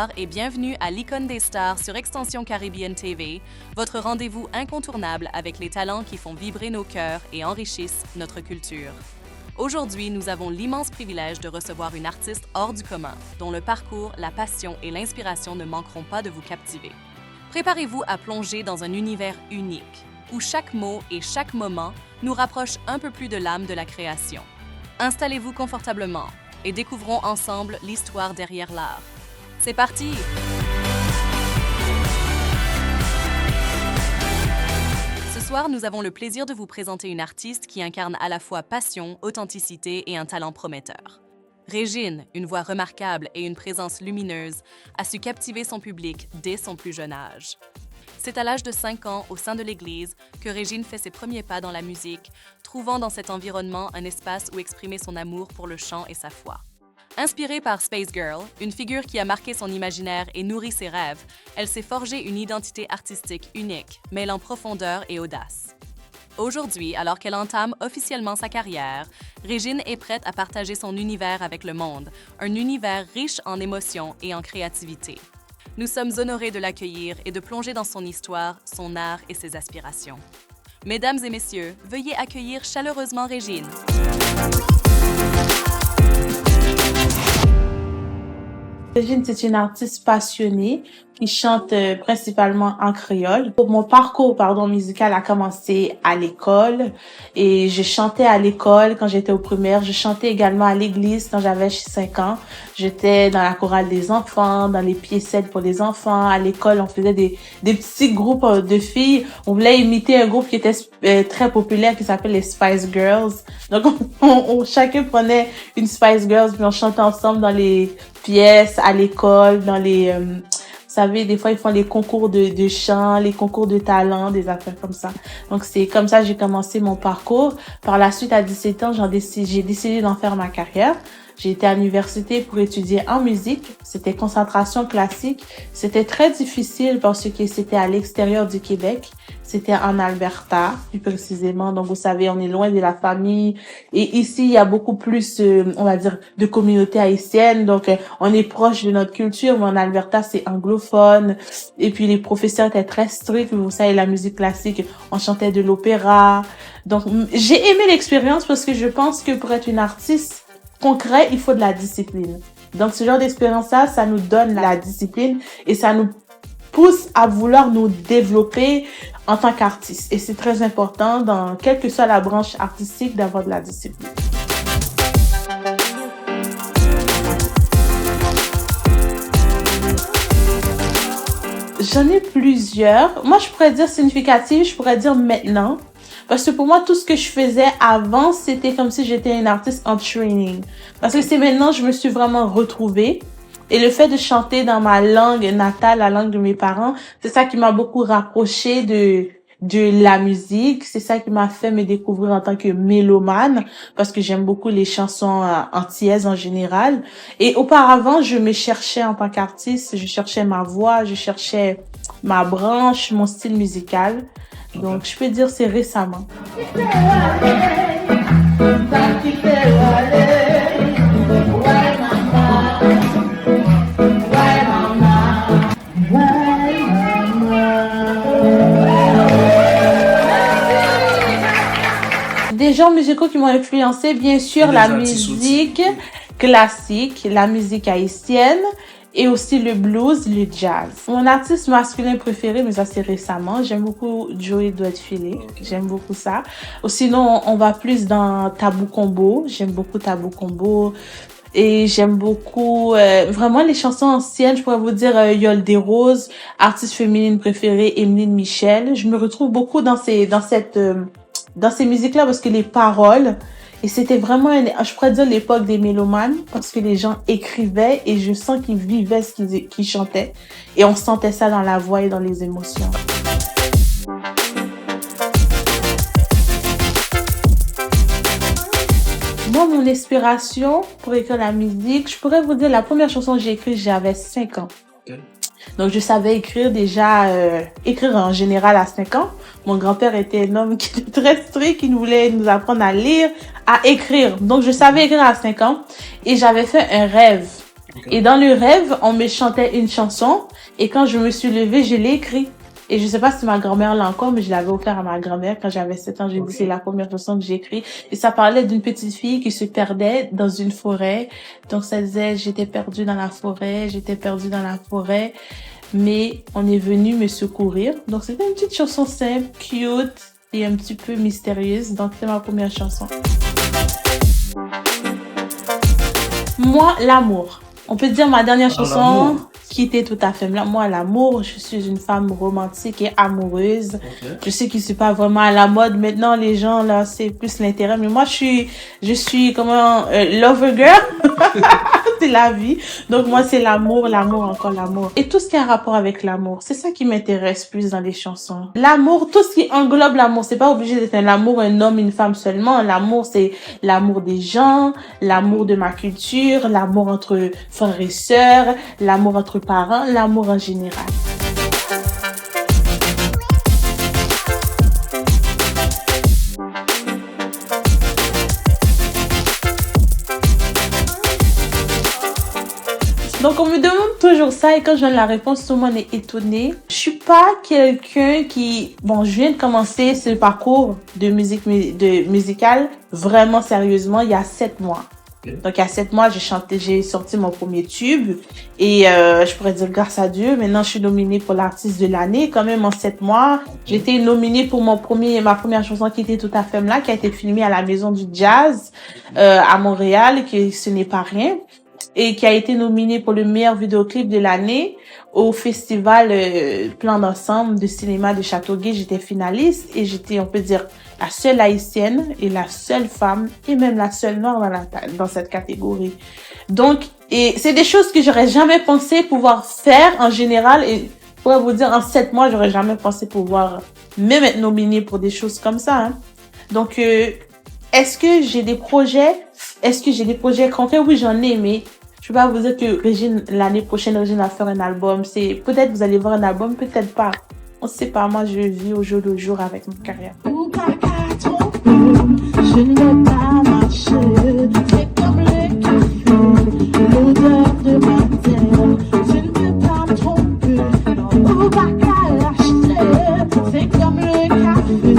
Bonsoir et bienvenue à l'Icône des stars sur Extension Caribbean TV, votre rendez-vous incontournable avec les talents qui font vibrer nos cœurs et enrichissent notre culture. Aujourd'hui, nous avons l'immense privilège de recevoir une artiste hors du commun, dont le parcours, la passion et l'inspiration ne manqueront pas de vous captiver. Préparez-vous à plonger dans un univers unique, où chaque mot et chaque moment nous rapprochent un peu plus de l'âme de la création. Installez-vous confortablement et découvrons ensemble l'histoire derrière l'art. C'est parti! Ce soir, nous avons le plaisir de vous présenter une artiste qui incarne à la fois passion, authenticité et un talent prometteur. Régine, une voix remarquable et une présence lumineuse, a su captiver son public dès son plus jeune âge. C'est à l'âge de 5 ans, au sein de l'Église, que Régine fait ses premiers pas dans la musique, trouvant dans cet environnement un espace où exprimer son amour pour le chant et sa foi. Inspirée par Spice Girl, une figure qui a marqué son imaginaire et nourri ses rêves, elle s'est forgée une identité artistique unique, mêlant profondeur et audace. Aujourd'hui, alors qu'elle entame officiellement sa carrière, Régine est prête à partager son univers avec le monde, un univers riche en émotions et en créativité. Nous sommes honorés de l'accueillir et de plonger dans son histoire, son art et ses aspirations. Mesdames et messieurs, veuillez accueillir chaleureusement Régine. Régine, c'est une artiste passionnée qui chante principalement en créole. Mon parcours, musical a commencé à l'école et je chantais à l'école quand j'étais au primaire. Je chantais également à l'église quand j'avais 5 ans. J'étais dans la chorale des enfants, dans les piécettes pour les enfants. À l'école, on faisait des petits groupes de filles. On voulait imiter un groupe qui était très populaire qui s'appelle les Spice Girls. Donc, chacun prenait une Spice Girls puis on chantait ensemble dans les pièces, à l'école, dans les... vous savez, des fois, ils font les concours de chant, les concours de talent, des affaires comme ça. Donc, c'est comme ça que j'ai commencé mon parcours. Par la suite, à 17 ans, j'ai décidé d'en faire ma carrière. J'ai été à l'université pour étudier en musique. C'était concentration classique. C'était très difficile parce que c'était à l'extérieur du Québec. C'était en Alberta, plus précisément. Donc, vous savez, on est loin de la famille. Et ici, il y a beaucoup plus, on va dire, de communautés haïtiennes. Donc, on est proche de notre culture. Mais en Alberta, c'est anglophone. Et puis, les professeurs étaient très stricts. Vous savez, la musique classique, on chantait de l'opéra. Donc, j'ai aimé l'expérience parce que je pense que pour être une artiste concret, il faut de la discipline. Donc, ce genre d'expérience-là, ça nous donne la discipline et ça nous pousse à vouloir nous développer en tant qu'artiste. Et c'est très important, dans quelle que soit la branche artistique, d'avoir de la discipline. J'en ai plusieurs. Moi, je pourrais dire significatif, je pourrais dire maintenant. Parce que pour moi, tout ce que je faisais avant, c'était comme si j'étais une artiste en training. Parce que c'est maintenant que je me suis vraiment retrouvée. Et le fait de chanter dans ma langue natale, la langue de mes parents, c'est ça qui m'a beaucoup rapprochée de la musique. C'est ça qui m'a fait me découvrir en tant que mélomane. Parce que j'aime beaucoup les chansons antillaises en général. Et auparavant, je me cherchais en tant qu'artiste. Je cherchais ma voix, je cherchais ma branche, mon style musical. Donc, je peux dire c'est récemment. Des genres musicaux qui m'ont influencé, bien sûr, la musique classique, la musique haïtienne, et aussi le blues, le jazz. Mon artiste masculin préféré, mais ça c'est récemment, j'aime beaucoup Joey Doigtfilet, j'aime beaucoup ça. Ou sinon, on va plus dans Tabou Combo, j'aime beaucoup Tabou Combo. Et j'aime beaucoup vraiment les chansons anciennes, je pourrais vous dire Yole des Roses, artiste féminine préférée, Emeline Michel. Je me retrouve beaucoup dans ces musiques-là parce que les paroles, et c'était vraiment, je pourrais dire l'époque des mélomanes, parce que les gens écrivaient et je sens qu'ils vivaient ce qu'ils chantaient. Et on sentait ça dans la voix et dans les émotions. Moi, mon inspiration pour écrire la musique, je pourrais vous dire, la première chanson que j'ai écrite, j'avais 5 ans. Okay. Donc, je savais écrire déjà, écrire en général à 5 ans. Mon grand-père était un homme qui était très strict, qui voulait nous apprendre à lire, à écrire. Donc, je savais écrire à 5 ans et j'avais fait un rêve Et dans le rêve, on me chantait une chanson et quand je me suis levée, je l'ai écrit. Et je sais pas si ma grand-mère l'a encore, mais je l'avais offert à ma grand-mère quand j'avais 7 ans. J'ai dit, c'est la première chanson que j'ai écrite. Et ça parlait d'une petite fille qui se perdait dans une forêt. Donc, ça disait, j'étais perdue dans la forêt, j'étais perdue dans la forêt. Mais on est venu me secourir. Donc, c'était une petite chanson simple, cute et un petit peu mystérieuse. Donc, c'est ma première chanson. Moi, l'amour. On peut dire ma dernière chanson qui était tout à fait là. Moi, l'amour, je suis une femme romantique et amoureuse. Je sais que c'est pas vraiment à la mode maintenant, les gens là, c'est plus l'intérêt. Mais moi, je suis comment lover girl. C'est la vie. Donc moi, c'est l'amour, l'amour, encore l'amour. Et tout ce qui a rapport avec l'amour, c'est ça qui m'intéresse plus dans les chansons. L'amour, tout ce qui englobe l'amour, c'est pas obligé d'être un amour, un homme, une femme seulement. L'amour, c'est l'amour des gens, l'amour de ma culture, l'amour entre frères et sœurs, l'amour entre parents, l'amour en général. Donc, on me demande toujours ça et quand je donne la réponse, tout le monde est étonné. Je suis pas quelqu'un qui... Bon, je viens de commencer ce parcours de musicale vraiment sérieusement il y a 7 mois. Donc, il y a 7 mois, j'ai sorti mon premier tube et je pourrais dire grâce à Dieu, maintenant je suis nominée pour l'artiste de l'année. Quand même en 7 mois, j'ai été nominée pour ma première chanson qui était Tout à fait là, qui a été filmée à la Maison du Jazz à Montréal, que ce n'est pas rien. Et qui a été nominée pour le meilleur vidéoclip de l'année au festival Plan d'ensemble de cinéma de Châteauguay. J'étais finaliste et j'étais, on peut dire, la seule haïtienne et la seule femme et même la seule noire dans cette catégorie. Donc, et c'est des choses que j'aurais jamais pensé pouvoir faire en général et je pourrais vous dire en 7 mois, j'aurais jamais pensé pouvoir même être nominée pour des choses comme ça. Hein. Donc, est-ce que j'ai des projets concrets? Oui, j'en ai, mais je peux pas vous dire que l'année prochaine, Régine va faire un album. Peut-être vous allez voir un album, peut-être pas. On sait pas, moi, je vis au jour le jour avec ma carrière. Je ne veux pas marcher, c'est comme le café, l'odeur de ma terre. Je ne veux pas me tromper, ou pas qu'à l'acheter, c'est comme le café,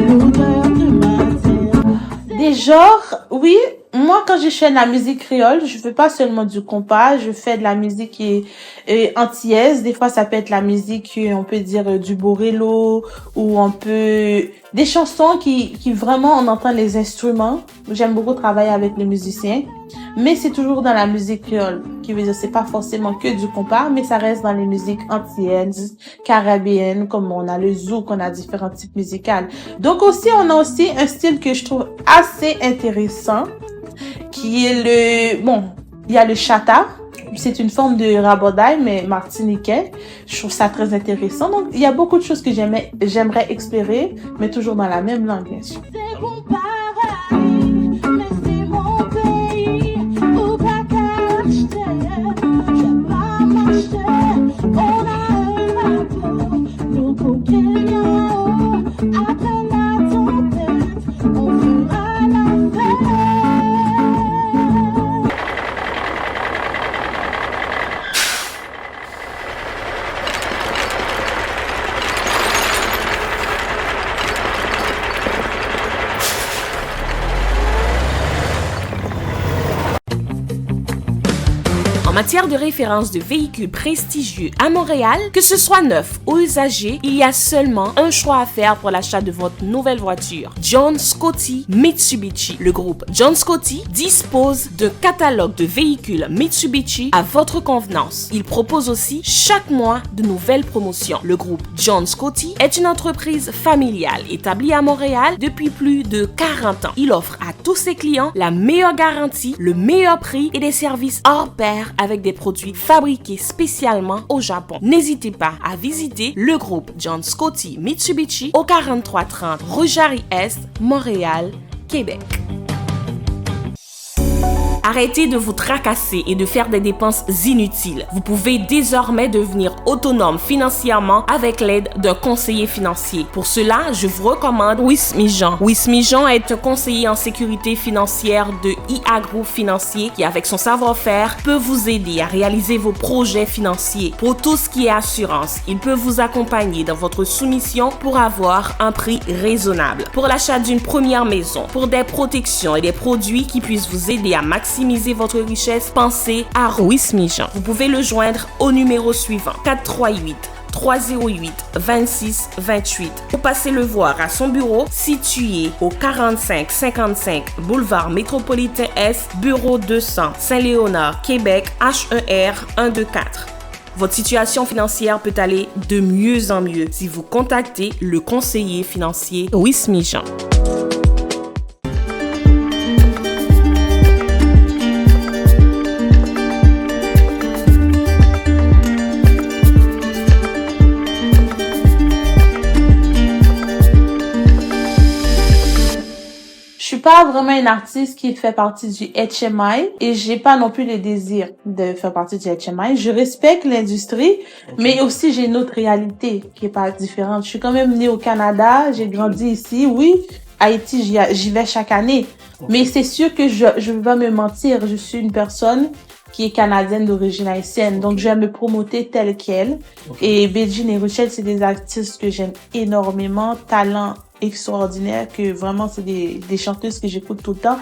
l'odeur de ma terre. Des genres, oui. Moi, quand je fais de la musique créole, je fais pas seulement du compas, je fais de la musique qui est antillaise. Des fois, ça peut être la musique, on peut dire du borello, ou on peut... Des chansons qui vraiment, on entend les instruments. J'aime beaucoup travailler avec les musiciens. Mais c'est toujours dans la musique créole, qui veut dire c'est pas forcément que du compas, mais ça reste dans les musiques antillaises, caribéennes, comme on a le zouk, on a différents types musicaux. Donc aussi, on a aussi un style que je trouve assez intéressant, qui est il y a le chata. C'est une forme de rabodaille, mais martiniquais. Je trouve ça très intéressant. Donc, il y a beaucoup de choses que j'aimerais explorer, mais toujours dans la même langue, bien sûr. En matière de référence de véhicules prestigieux à Montréal, que ce soit neuf ou usagé, il y a seulement un choix à faire pour l'achat de votre nouvelle voiture. John Scotty Mitsubishi. Le groupe John Scotty dispose d'un catalogue de véhicules Mitsubishi à votre convenance. Il propose aussi chaque mois de nouvelles promotions. Le groupe John Scotty est une entreprise familiale établie à Montréal depuis plus de 40 ans. Il offre à tous ses clients la meilleure garantie, le meilleur prix et des services hors pair avec des produits fabriqués spécialement au Japon. N'hésitez pas à visiter le groupe John Scotty Mitsubishi au 4330 rue Jarry-Est, Montréal, Québec. Arrêtez de vous tracasser et de faire des dépenses inutiles. Vous pouvez désormais devenir autonome financièrement avec l'aide d'un conseiller financier. Pour cela, je vous recommande Wismijan. Wismijan est un conseiller en sécurité financière de IA Group Financier qui, avec son savoir-faire, peut vous aider à réaliser vos projets financiers. Pour tout ce qui est assurance, il peut vous accompagner dans votre soumission pour avoir un prix raisonnable. Pour l'achat d'une première maison, pour des protections et des produits qui puissent vous aider à maximiser votre richesse, pensez à Wismijan. Vous pouvez le joindre au numéro suivant 438 308 26 28 ou passez le voir à son bureau situé au 4555 boulevard Métropolitain Est, bureau 200, Saint-Léonard, Québec, HER 124. Votre situation financière peut aller de mieux en mieux si vous contactez le conseiller financier Wismijan. Je suis pas vraiment une artiste qui fait partie du HMI et j'ai pas non plus le désir de faire partie du HMI. Je respecte l'industrie, mais aussi j'ai une autre réalité qui est pas différente. Je suis quand même née au Canada, j'ai grandi ici. Oui, Haïti, j'y vais chaque année. Mais c'est sûr que je vais pas me mentir, je suis une personne qui est canadienne d'origine haïtienne. Donc, je vais me promoter telle qu'elle. Et Beijing et Rochelle, c'est des artistes que j'aime énormément, talent extraordinaire, que vraiment, c'est des chanteuses que j'écoute tout le temps.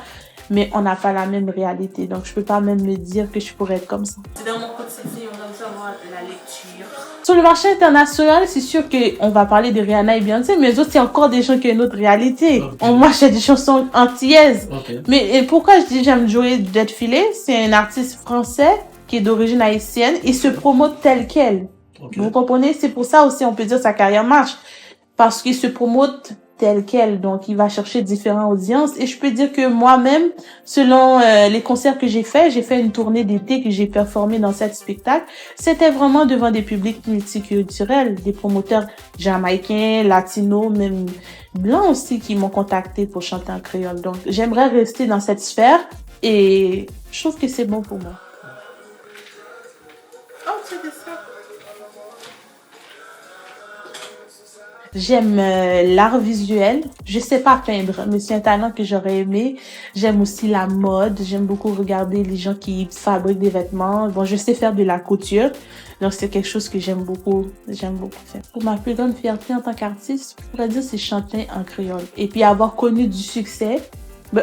Mais on n'a pas la même réalité. Donc, je peux pas même me dire que je pourrais être comme ça. C'est dans mon quotidien, on va savoir la lecture. Sur le marché international, c'est sûr qu'on va parler de Rihanna et Beyoncé, mais eux autres, c'est encore des gens qui ont une autre réalité. Moi, j'ai des chansons antillaises. Mais pourquoi je dis j'aime Joey Jetfilet? C'est un artiste français qui est d'origine haïtienne. Il se promote tel quel. Vous comprenez? C'est pour ça aussi, on peut dire sa carrière marche. Parce qu'il se promote tel quel. Donc, il va chercher différentes audiences. Et je peux dire que moi-même, selon les concerts que j'ai fait une tournée d'été que j'ai performé dans 7 spectacles. C'était vraiment devant des publics multiculturels, des promoteurs jamaïcains, latinos, même blancs aussi qui m'ont contacté pour chanter en créole. Donc, j'aimerais rester dans cette sphère et je trouve que c'est bon pour moi. Oh, c'est ça. J'aime l'art visuel. Je sais pas peindre, mais c'est un talent que j'aurais aimé. J'aime aussi la mode. J'aime beaucoup regarder les gens qui fabriquent des vêtements. Bon, je sais faire de la couture. Donc, c'est quelque chose que j'aime beaucoup faire. Pour ma plus grande fierté en tant qu'artiste, je pourrais dire c'est chanter en créole. Et puis avoir connu du succès.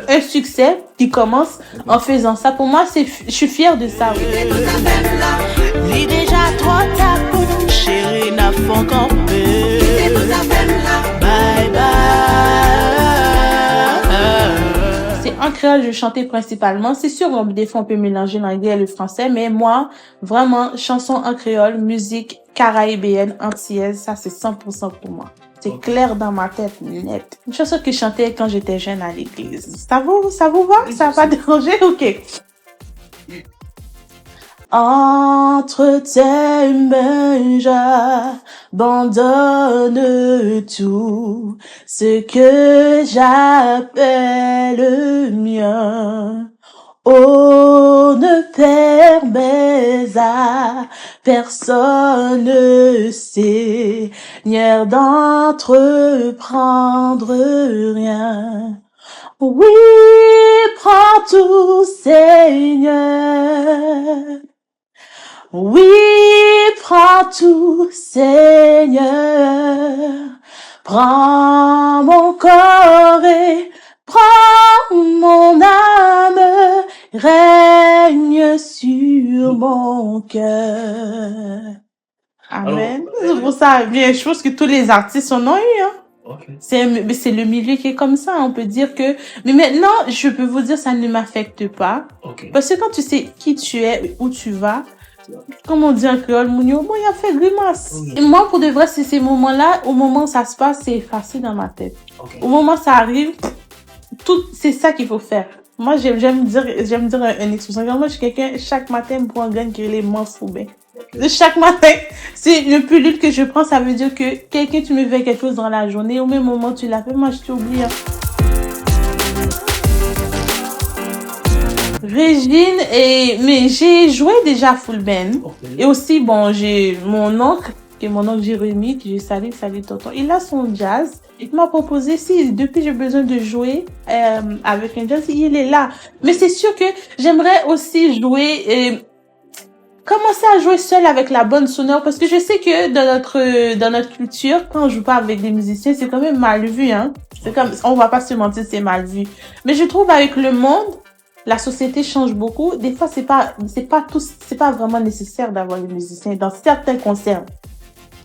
Un succès qui commence en faisant ça. Pour moi, je suis fière de ça. Oui. Déjà trop tard pour nous, chérie, n'a pas campé. Bye bye. C'est en créole, je chantais principalement. C'est sûr, des fois, on peut mélanger l'anglais et le français, mais moi, vraiment, chanson en créole, musique caraïbéenne, antillaise, ça, c'est 100% pour moi. C'est clair dans ma tête, net. Une chanson que je chantais quand j'étais jeune à l'église. Ça vous va? Ça va pas déranger? Ok. Entre tes mains, j'abandonne tout ce que j'appelle mien. Oh, ne permets à personne, Seigneur, d'entreprendre rien. Oui, prends tout, Seigneur. Oui, prends tout, Seigneur. Prends mon corps et prends mon âme. Règne sur mon cœur. Amen. C'est pour ça, bien, je pense que tous les artistes en ont eu, hein. C'est le milieu qui est comme ça, on peut dire que, mais maintenant, je peux vous dire, ça ne m'affecte pas. Parce que quand tu sais qui tu es, où tu vas, comme on dit en créole, Mounio, bon, il a fait grimace. Et moi, pour de vrai, c'est ces moments-là, au moment où ça se passe, c'est effacé dans ma tête. Au moment où ça arrive, c'est ça qu'il faut faire. Moi, j'aime dire une expression. Moi, je suis quelqu'un, chaque matin, me prend un grain qui est les m'en fout bien. Chaque matin, c'est une pilule que je prends, ça veut dire que quelqu'un, tu me fais quelque chose dans la journée, au même moment, tu l'as fait, moi, je t'oublie. Régine, mais j'ai joué déjà full band. Ok. Et aussi, bon, j'ai mon oncle, qui est mon oncle Jérémy, que j'ai salué tonton. Il a son jazz. Il m'a proposé, si depuis j'ai besoin de jouer avec un jazz, il est là. Mais c'est sûr que j'aimerais aussi jouer, commencer à jouer seul avec la bonne sonore, parce que je sais que dans notre culture, quand on joue pas avec des musiciens, c'est quand même mal vu, hein. C'est comme, on va pas se mentir, c'est mal vu. Mais je trouve avec le monde, la société change beaucoup. Des fois, c'est pas vraiment nécessaire d'avoir des musiciens dans certains concerts.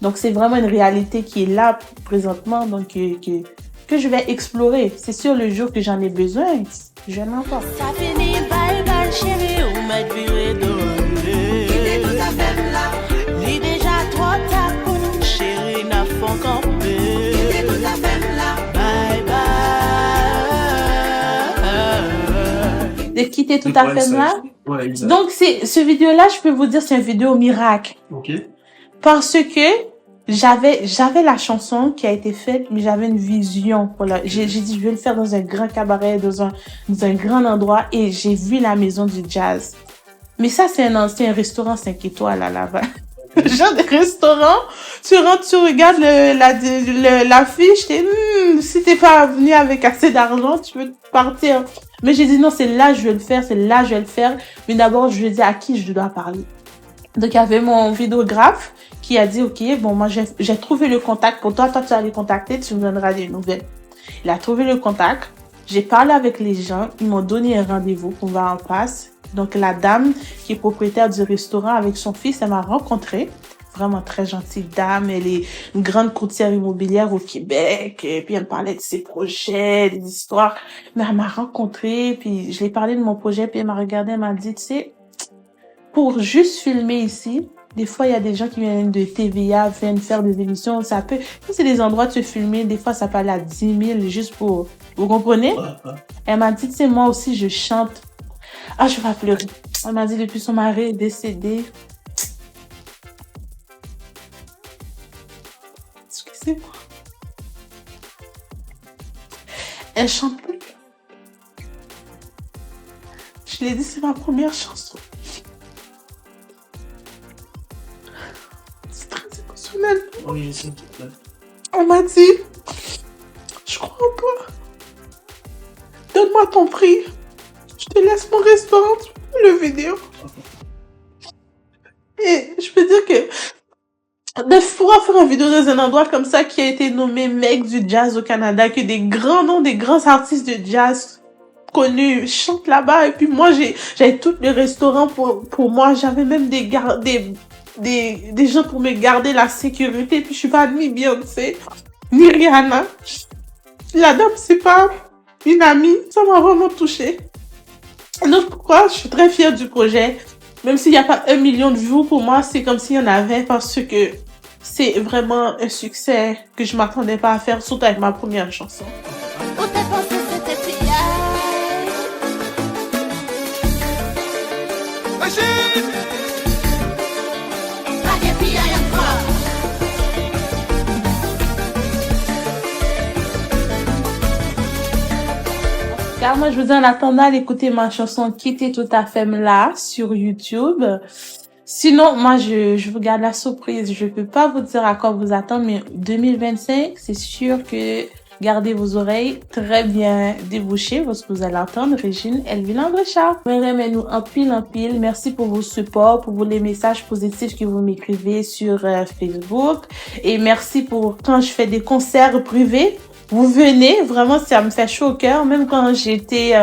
Donc, c'est vraiment une réalité qui est là présentement, donc que je vais explorer. C'est sûr, le jour que j'en ai besoin, je n'en pas. Ça finit bye bye chérie, ou m'être viré de il est tout à fait là. Li déjà trop tard pour nous, chérie, n'a pas encore peu. Il est tout à fait là. Bye bye. De quitter tout à fait là. Ouais, exact. Donc, ce vidéo-là, je peux vous dire, c'est une vidéo miracle. Ok. Parce que j'avais la chanson qui a été faite, mais j'avais une vision pour j'ai dit, je vais le faire dans un grand cabaret, dans un grand endroit, et j'ai vu la maison du jazz. Mais ça, c'est un ancien restaurant 5 étoiles à Laval. Genre de restaurant, tu rentres, tu regardes l'affiche, si t'es pas venu avec assez d'argent, tu peux partir. Mais j'ai dit non, c'est là que je vais le faire, c'est là que je vais le faire. Mais d'abord, je lui ai dit à qui je dois parler. Donc, il y avait mon vidéographe qui a dit, OK, bon, moi, j'ai trouvé le contact pour toi. Toi, tu vas les contacter, tu me donneras des nouvelles. Il a trouvé le contact. J'ai parlé avec les gens. Ils m'ont donné un rendez-vous qu'on va en passe. Donc, la dame qui est propriétaire du restaurant avec son fils, elle m'a rencontrée. Vraiment très gentille dame. Elle est une grande courtière immobilière au Québec. Et puis, elle me parlait de ses projets, des histoires. Mais elle m'a rencontrée. Puis, je lui ai parlé de mon projet. Puis, elle m'a regardée. Elle m'a dit, tu sais, pour juste filmer ici, des fois, il y a des gens qui viennent de TVA, viennent faire des émissions. Ça peut, quand c'est des endroits de se filmer, des fois, ça peut aller à 10 000 juste pour, vous comprenez? Elle m'a dit, tu sais, moi aussi, je chante. Ah, je vais pleurer. Elle m'a dit, depuis son mari est décédé. Excusez-moi. Elle chante plus. Je l'ai dit, c'est ma première chanson. C'est très émotionnel. Oui, s'il te plaît. Elle m'a dit, je crois en toi. Donne-moi ton prix. Je te laisse mon restaurant, tu peux le vidéo. Et je peux dire que de pouvoir faire une vidéo dans un endroit comme ça qui a été nommé mec du jazz au Canada, que des grands noms, des grands artistes de jazz connus chantent là-bas. Et puis moi, j'avais tout le restaurant pour moi. J'avais même des gens pour me garder la sécurité. Puis je suis pas ni Beyoncé, ni Rihanna. La dame, c'est pas une amie. Ça m'a vraiment touchée. Donc pourquoi je suis très fière du projet. Même s'il n'y a pas 1 million de vues, pour moi, c'est comme s'il y en avait, parce que c'est vraiment un succès que je m'attendais pas à faire, surtout avec ma première chanson. Où t'es pensé c'était PI? Pas de PI encore. Car moi, je vous dis en attendant d'écouter ma chanson Quitter toute ta femme là sur YouTube. Sinon, moi, je vous garde la surprise. Je peux pas vous dire à quoi vous attendre, mais 2025, c'est sûr que gardez vos oreilles très bien débouchées parce que vous allez entendre Régine Elvin André-Charles. Aimez-nous en pile. Merci pour vos supports, pour les messages positifs que vous m'écrivez sur Facebook. Et merci pour quand je fais des concerts privés. Vous venez, vraiment, ça me fait chaud au cœur. Même quand j'ai été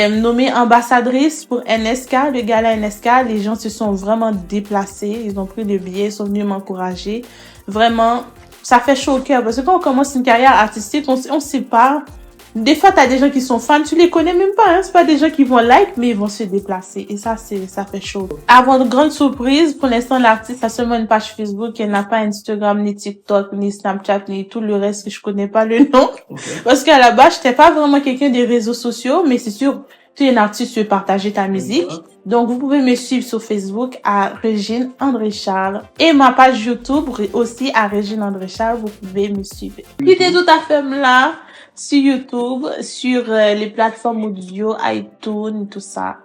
nommée ambassadrice pour NSK, le gala NSK, les gens se sont vraiment déplacés. Ils ont pris le billet, ils sont venus m'encourager. Vraiment, ça fait chaud au cœur. Parce que quand on commence une carrière artistique, on sait pas. Des fois, t'as des gens qui sont fans, tu les connais même pas, hein. C'est pas des gens qui vont like, mais ils vont se déplacer. Et ça fait chaud. Avant de grandes surprises, pour l'instant, l'artiste a seulement une page Facebook. Elle n'a pas Instagram, ni TikTok, ni Snapchat, ni tout le reste que je connais pas le nom. Okay. Parce qu'à la base, j'étais pas vraiment quelqu'un des réseaux sociaux, mais c'est sûr, tu es un artiste, tu veux partager ta musique. Donc, vous pouvez me suivre sur Facebook à Régine André-Charles. Et ma page YouTube aussi à Régine André-Charles, vous pouvez me suivre. Quittez tout à fait là. sur YouTube, sur les plateformes audio, iTunes, tout ça.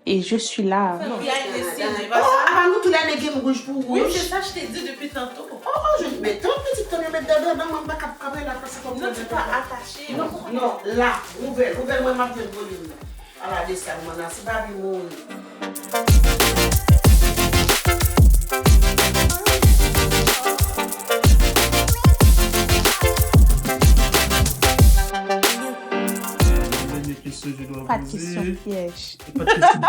Et je suis là. Nous, tous les nègres rouges pour rouge. Oui, c'est ça, je t'ai dit depuis tantôt. Mais ton petit ton mettre dedans, non, on va capable la face comme ça. Non, tu pas attaché. Non, là, ouvert, moi, m'a fait volume. À la descente, c'est pas bien mon. Des questions que je dois Pas de poser. question piège. Pas de question.